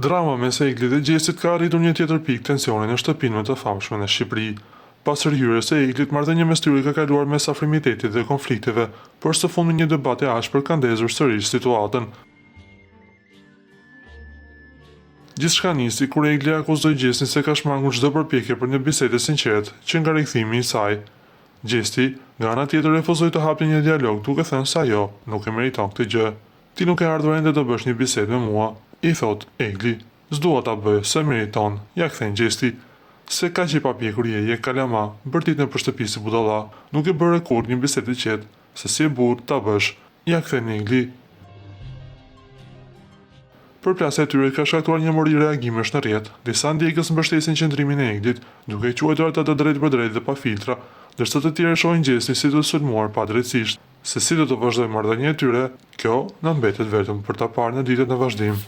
Drama mes Eglit dhe Gjestit ka arritur një tjetër pikë tensioni në shtëpinë më të famshme në Shqipëri. Pas rihyrjes së Eglit, marrëdhënia mes tyre ka kaluar mes afrimitetit dhe konflikteve, por së fundi një debat e ashpër ka ndezur sërish situatën. Gjithçka nisi kur Egli akuzoi Gjestin se ka shmangur çdo përpjekje për një bisedë sinqert që nga rikthimi i saj. Gjesti, nga ana tjetër, refuzoi të hapte një dialog duke thënë se ajo nuk e meriton këtë gjë. Ti nuk e ardhur ende të bësh një bisedë me mua, i thot Egli. S'dua ta bëj, se meriton, ja kthen Gjesti. Se ka që i papjekur je kalama, bërtit në shtëpi si budalla, nuk e bëre kur një bisedë të qetë, se si e burr ta bësh, ja kthen Egli. Përplasja e tyre ka shkaktuar një mori reagimesh në rrjet. Disa ndjekës mbështesin qendrimin e Eglit, duke i quajtur ata të drejtë për drejtë dhe pa filtra, ndërsa të tjerë shohin Gjestin si të sulmuar padrejtësisht. Se si do të vazhdojë marrëdhënia e tyre, kjo na mbetet vetëm për ta parë në ditët në vazhdim.